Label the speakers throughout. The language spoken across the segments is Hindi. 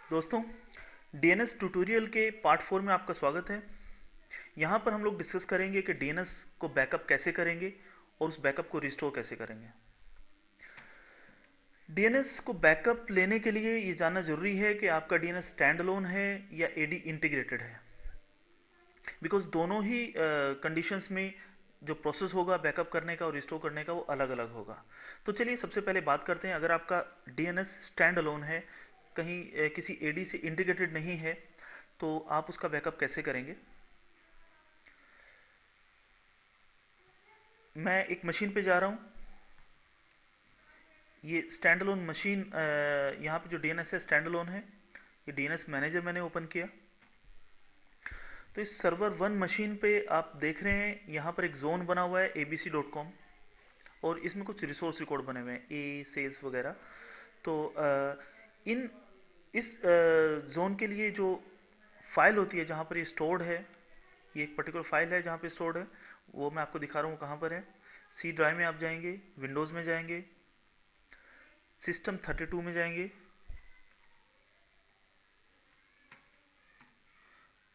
Speaker 1: दोस्तों, डीएनएस ट्यूटोरियल के पार्ट 4 में आपका स्वागत है। यहाँ पर हम लोग डिस्कस करेंगे कि डीएनएस को बैकअप कैसे करेंगे और उस बैकअप को रिस्टोर कैसे करेंगे। डीएनएस को बैकअप लेने के लिए ये जानना ज़रूरी है कि आपका डीएनएस स्टैंड अलोन है या एडी इंटीग्रेटेड है, बिकॉज दोनों ही कंडीशंस में जो प्रोसेस होगा बैकअप करने का और रिस्टोर करने का वो अलग अलग होगा। तो चलिए सबसे पहले बात करते हैं, अगर आपका डीएनएस स्टैंड अलोन है, कहीं किसी एडी से इंटीग्रेटेड नहीं है, तो आप उसका बैकअप कैसे करेंगे। मैं एक मशीन पे जा रहा हूँ। ये स्टैंड अलोन मशीन, यहाँ पे जो डीएनएस है स्टैंड अलोन है। ये डीएनएस मैनेजर मैंने ओपन किया। तो इस सर्वर 1 मशीन पे आप देख रहे हैं यहाँ पर एक जोन बना हुआ है abc.com, और इसमें कुछ रिसोर्स रिकॉर्ड बने हुए हैं ए सेल्स वगैरह। तो इन इस जोन के लिए जो फाइल होती है जहाँ पर ये स्टोर्ड है, ये एक पर्टिकुलर फाइल है जहाँ पे स्टोर्ड है, वो मैं आपको दिखा रहा हूँ कहाँ पर है। सी ड्राइव में आप जाएंगे, विंडोज़ में जाएंगे, सिस्टम 32 में जाएंगे,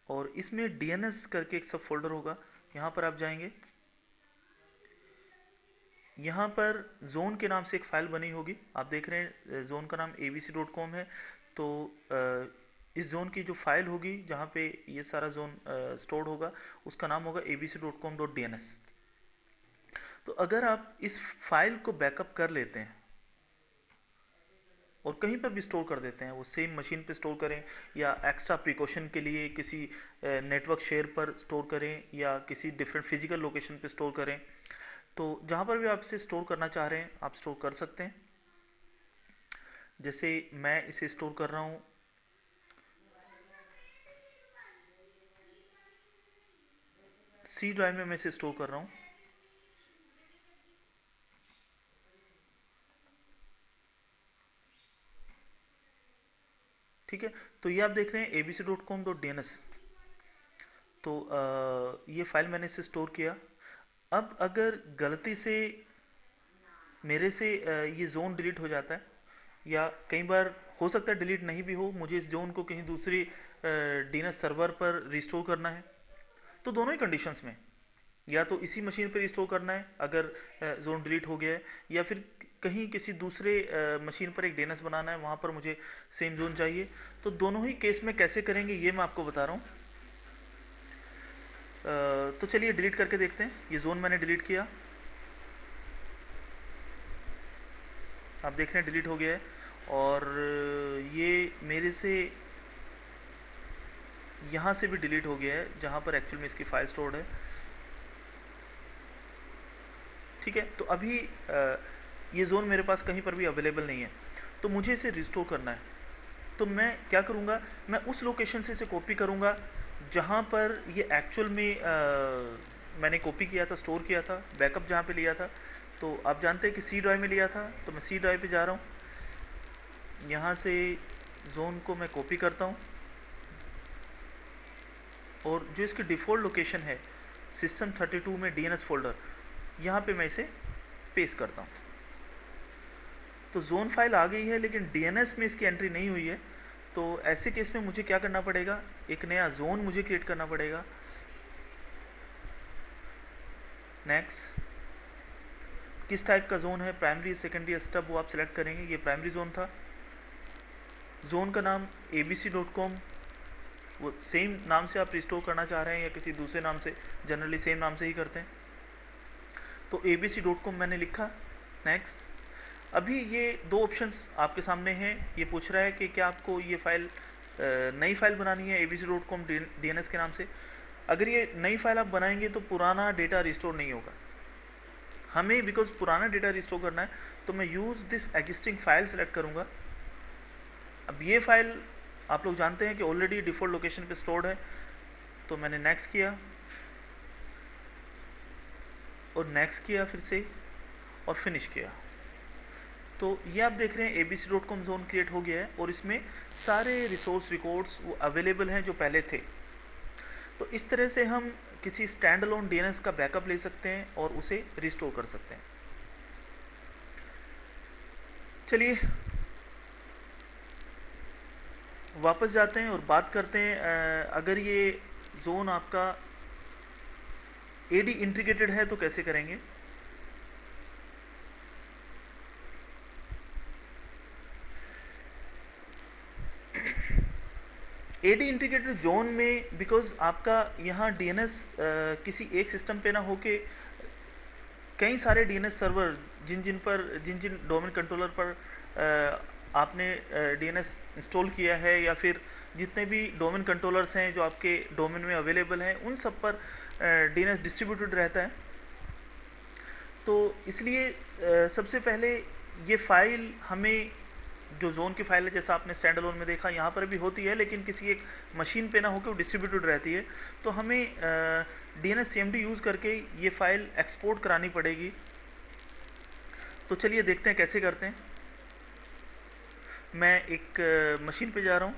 Speaker 1: और इसमें डीएनएस करके एक सब फोल्डर होगा, यहाँ पर आप जाएंगे। यहाँ पर जोन के नाम से एक फाइल बनी होगी, आप देख रहे हैं जोन का नाम abc.com है। तो इस जोन की जो फाइल होगी जहाँ पे ये सारा जोन स्टोर्ड होगा, उसका नाम होगा abc.com.dns। तो अगर आप इस फाइल को बैकअप कर लेते हैं और कहीं पर भी स्टोर कर देते हैं, वो सेम मशीन पे स्टोर करें या एक्स्ट्रा प्रिकॉशन के लिए किसी नेटवर्क शेयर पर स्टोर करें या किसी डिफरेंट फिजिकल लोकेशन पे स्टोर करें, तो जहाँ पर भी आप इसे स्टोर करना चाह रहे हैं आप स्टोर कर सकते हैं। जैसे मैं इसे स्टोर कर रहा हूँ सी ड्राइव में, मैं इसे स्टोर कर रहा हूँ। ठीक है, तो ये आप देख रहे हैं abc.com.dns। तो ये फाइल मैंने इसे स्टोर किया। अब अगर गलती से मेरे से ये जोन डिलीट हो जाता है, या कई बार हो सकता है डिलीट नहीं भी हो, मुझे इस जोन को कहीं दूसरी डीएनएस सर्वर पर रिस्टोर करना है, तो दोनों ही कंडीशंस में या तो इसी मशीन पर रिस्टोर करना है अगर जोन डिलीट हो गया है, या फिर कहीं किसी दूसरे मशीन पर एक डीएनएस बनाना है, वहाँ पर मुझे सेम जोन चाहिए। तो दोनों ही केस में कैसे करेंगे ये मैं आपको बता रहा हूँ। तो चलिए डिलीट करके देखते हैं। ये जोन मैंने डिलीट किया, आप देख रहे हैं डिलीट हो गया है, और ये मेरे से यहाँ से भी डिलीट हो गया है जहाँ पर एक्चुअल में इसकी फाइल स्टोर्ड है। ठीक है, तो अभी ये जोन मेरे पास कहीं पर भी अवेलेबल नहीं है, तो मुझे इसे रिस्टोर करना है। तो मैं क्या करूँगा, मैं उस लोकेशन से इसे कॉपी करूँगा जहाँ पर ये एक्चुअल में मैंने कॉपी किया था, स्टोर किया था, बैकअप जहाँ पे लिया था। तो आप जानते हैं कि सी ड्राइव में लिया था, तो मैं सी ड्राइव पे जा रहा हूँ। यहाँ से जोन को मैं कॉपी करता हूँ, और जो इसकी डिफ़ॉल्ट लोकेशन है सिस्टम 32 में डीएनएस फोल्डर, यहाँ पे मैं इसे पेस्ट करता हूँ। तो जोन फाइल आ गई है, लेकिन डीएनएस में इसकी एंट्री नहीं हुई है। तो ऐसे केस में मुझे क्या करना पड़ेगा, एक नया जोन मुझे क्रिएट करना पड़ेगा। नेक्स्ट, किस टाइप का जोन है, प्राइमरी सेकेंडरी स्टब, वो आप सेलेक्ट करेंगे। ये प्राइमरी जोन था। जोन का नाम abc.com, वो सेम नाम से आप रिस्टोर करना चाह रहे हैं या किसी दूसरे नाम से, जनरली सेम नाम से ही करते हैं। तो abc.com मैंने लिखा। नेक्स्ट, अभी ये दो ऑप्शंस आपके सामने हैं। ये पूछ रहा है कि क्या आपको ये फाइल नई फाइल बनानी है abc.com डीएनएस के नाम से। अगर ये नई फाइल आप बनाएंगे तो पुराना डेटा रिस्टोर नहीं होगा हमें, बिकॉज पुराना डेटा रिस्टोर करना है। तो मैं use this existing file select करूँगा। अब ये फाइल आप लोग जानते हैं कि ऑलरेडी डिफ़ॉल्ट लोकेशन पे स्टोर्ड है, तो मैंने नेक्स्ट किया और नेक्स्ट किया फिर से और फिनिश किया। तो ये आप देख रहे हैं abc.com जोन क्रिएट हो गया है, और इसमें सारे रिसोर्स रिकॉर्ड्स वो अवेलेबल हैं जो पहले थे। तो इस तरह से हम किसी स्टैंड अलोन डीएनएस का बैकअप ले सकते हैं और उसे रिस्टोर कर सकते हैं। चलिए वापस जाते हैं और बात करते हैं अगर ये जोन आपका एडी इंटीग्रेटेड है तो कैसे करेंगे। एडी इंटीग्रेटेड जोन में बिकॉज आपका यहाँ डीएनएस किसी एक सिस्टम पे ना होके कई सारे डीएनएस सर्वर जिन जिन डोमेन कंट्रोलर पर आपने डीएनएस इंस्टॉल किया है या फिर जितने भी डोमेन कंट्रोलर्स हैं जो आपके डोमेन में अवेलेबल हैं उन सब पर डीएनएस डिस्ट्रीब्यूटेड रहता है। तो इसलिए सबसे पहले ये फाइल हमें जो जोन की फाइल है जैसा आपने स्टैंड अलोन में देखा यहाँ पर भी होती है लेकिन किसी एक मशीन पे ना होकर वो डिस्ट्रीब्यूटेड रहती है। तो हमें डीएनएस सीएमडी यूज़ करके ये फाइल एक्सपोर्ट करानी पड़ेगी। तो चलिए देखते हैं कैसे करते हैं। मैं एक मशीन पे जा रहा हूँ।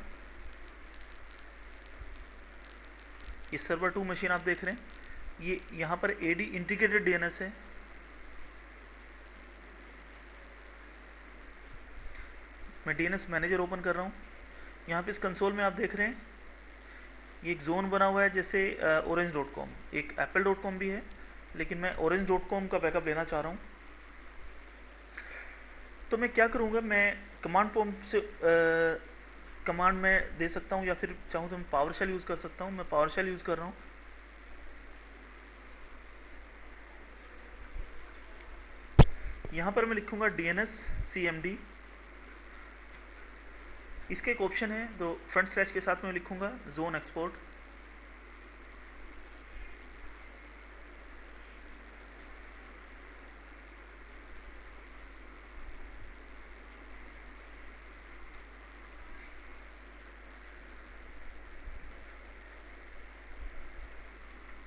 Speaker 1: ये सर्वर 2 मशीन आप देख रहे हैं। ये यहाँ पर एडी इंटीग्रेटेड डीएनएस है। मैं डीएनएस मैनेजर ओपन कर रहा हूँ। यहाँ पे इस कंसोल में आप देख रहे हैं ये एक जोन बना हुआ है जैसे orange.com, एक apple.com भी है लेकिन मैं orange.com का बैकअप लेना चाह रहा हूँ। तो मैं क्या करूँगा, मैं कमांड प्रॉम्प्ट से कमांड में दे सकता हूँ या फिर चाहूँ तो मैं पावर शेल यूज़ कर सकता हूँ। मैं पावर शेल यूज़ कर रहा हूँ। यहाँ पर मैं लिखूँगा DNS CMD। इसके एक ऑप्शन है तो फ्रंट स्लैश के साथ मैं लिखूँगा जोन एक्सपोर्ट।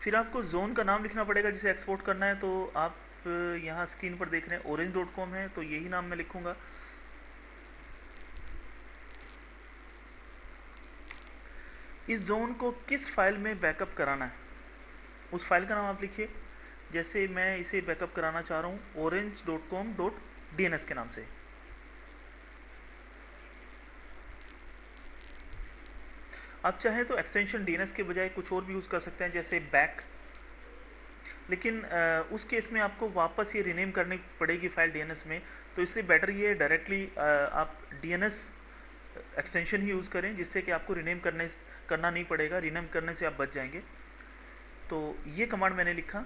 Speaker 1: फिर आपको जोन का नाम लिखना पड़ेगा जिसे एक्सपोर्ट करना है। तो आप यहाँ स्क्रीन पर देख रहे हैं orange.com है तो यही नाम मैं लिखूँगा। इस जोन को किस फाइल में बैकअप कराना है उस फाइल का नाम आप लिखिए। जैसे मैं इसे बैकअप कराना चाह रहा हूँ orange.com.dns के नाम से। आप चाहें तो एक्सटेंशन DNS के बजाय कुछ और भी यूज़ कर सकते हैं जैसे बैक, लेकिन उस केस में आपको वापस ये रीनेम करनी पड़ेगी फाइल DNS में। तो इसलिए बेटर ये डायरेक्टली आप DNS एक्सटेंशन ही यूज़ करें जिससे कि आपको रीनेम करना नहीं पड़ेगा। रीनेम करने से आप बच जाएंगे। तो ये कमांड मैंने लिखा,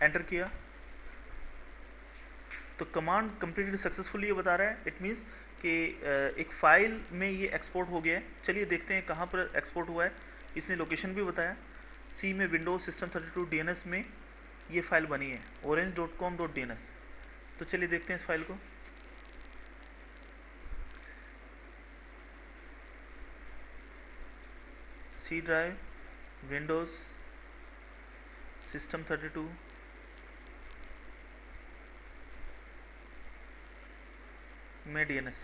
Speaker 1: एंटर किया तो कमांड कंप्लीटेड सक्सेसफुली ये बता रहा है। इट मीन्स कि एक फ़ाइल में ये एक्सपोर्ट हो गया है। चलिए देखते हैं कहाँ पर एक्सपोर्ट हुआ है। इसने लोकेशन भी बताया, सी में विंडोज system32 DNS में ये फाइल बनी है orange.com.dns। तो चलिए देखते हैं इस फाइल को। सी ड्राइव, विंडोज system32 में DNS।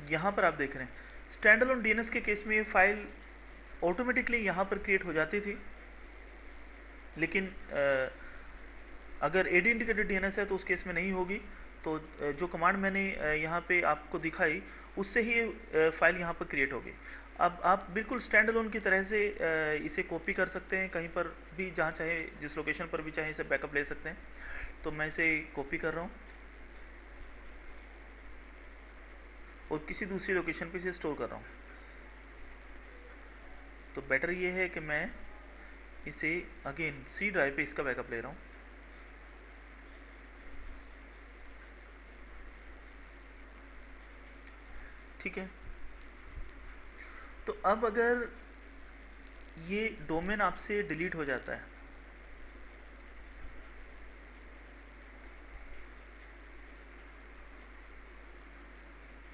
Speaker 1: यहाँ पर आप देख रहे हैं स्टैंड अलोन DNS के केस में ये फाइल ऑटोमेटिकली यहाँ पर क्रिएट हो जाती थी, लेकिन अगर एडी इंटीग्रेटेड DNS है तो उस केस में नहीं होगी। तो जो कमांड मैंने यहाँ पे आपको दिखाई उससे ही फाइल यहाँ पर क्रिएट होगी। अब आप बिल्कुल स्टैंड अलोन की तरह से इसे कॉपी कर सकते हैं, कहीं पर भी जहाँ चाहे जिस लोकेशन पर भी चाहे इसे बैकअप ले सकते हैं। तो मैं इसे कॉपी कर रहा हूँ और किसी दूसरी लोकेशन पे इसे स्टोर कर रहा हूँ। तो बेटर ये है कि मैं इसे अगेन सी ड्राइव पे इसका बैकअप ले रहा हूँ। ठीक है। तो अब अगर ये डोमेन आपसे डिलीट हो जाता है,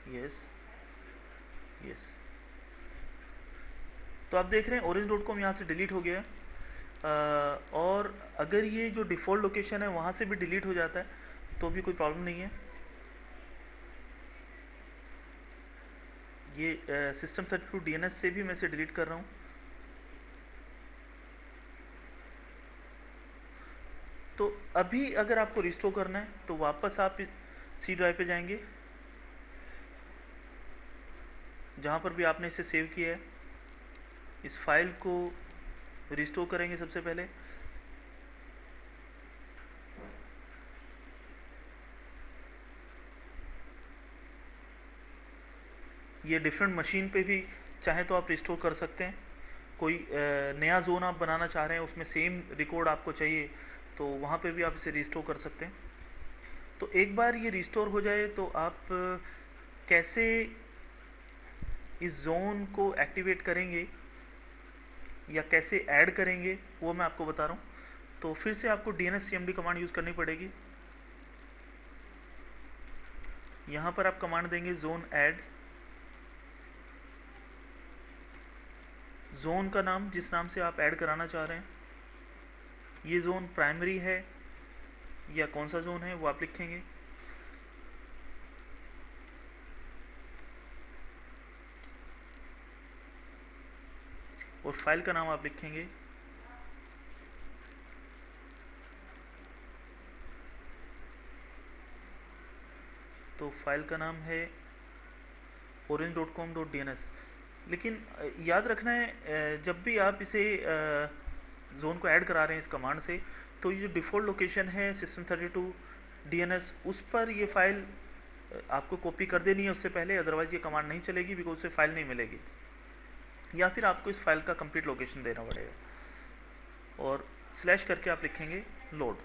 Speaker 1: यस यस, तो आप देख रहे हैं orange.com यहाँ से डिलीट हो गया। और अगर ये जो डिफ़ॉल्ट लोकेशन है वहाँ से भी डिलीट हो जाता है तो भी कोई प्रॉब्लम नहीं है। ये system32 DNS से भी मैं इसे डिलीट कर रहा हूँ। तो अभी अगर आपको रिस्टोर करना है तो वापस आप सी ड्राइव पे जाएंगे। जहाँ पर भी आपने इसे सेव किया है, इस फाइल को रिस्टोर करेंगे सबसे पहले। ये डिफरेंट मशीन पे भी चाहे तो आप रिस्टोर कर सकते हैं। कोई नया जोन आप बनाना चाह रहे हैं, उसमें सेम रिकॉर्ड आपको चाहिए, तो वहाँ पे भी आप इसे रिस्टोर कर सकते हैं। तो एक बार ये रिस्टोर हो जाए तो आप कैसे इस जोन को एक्टिवेट करेंगे या कैसे ऐड करेंगे वो मैं आपको बता रहा हूँ। तो फिर से आपको DNSCMD कमांड यूज़ करनी पड़ेगी। यहाँ पर आप कमांड देंगे जोन ऐड, जोन का नाम जिस नाम से आप ऐड कराना चाह रहे हैं, ये जोन प्राइमरी है या कौन सा जोन है वो आप लिखेंगे। और फाइल का नाम आप लिखेंगे तो फाइल का नाम है orange.com.dns। लेकिन याद रखना है जब भी आप इसे जोन को ऐड करा रहे हैं इस कमांड से, तो ये जो डिफ़ॉल्ट लोकेशन है system32 DNS, उस पर ये फाइल आपको कॉपी कर देनी है उससे पहले, अदरवाइज़ ये कमांड नहीं चलेगी, बिकॉज उससे फाइल नहीं मिलेगी। या फिर आपको इस फाइल का कंप्लीट लोकेशन देना पड़ेगा और स्लैश करके आप लिखेंगे लोड।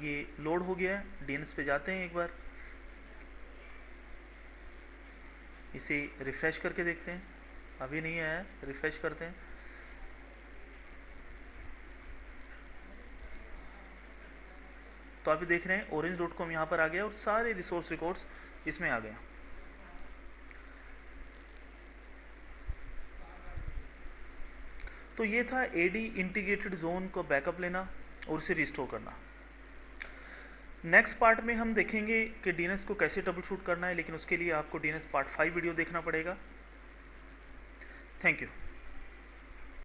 Speaker 1: ये लोड हो गया है। DNS पे जाते हैं, एक बार इसे रिफ़्रेश करके देखते हैं। अभी नहीं आया, रिफ़्रेश करते हैं। तो आप देख रहे हैं orange.com यहाँ पर आ गया और सारे रिसोर्स रिकॉर्ड्स इसमें आ गए। तो ये था AD इंटीग्रेटेड जोन को बैकअप लेना और उसे रिस्टोर करना। नेक्स्ट पार्ट में हम देखेंगे कि DNS को कैसे ट्रबल शूट करना है, लेकिन उसके लिए आपको DNS पार्ट 5 वीडियो देखना पड़ेगा। Thank you.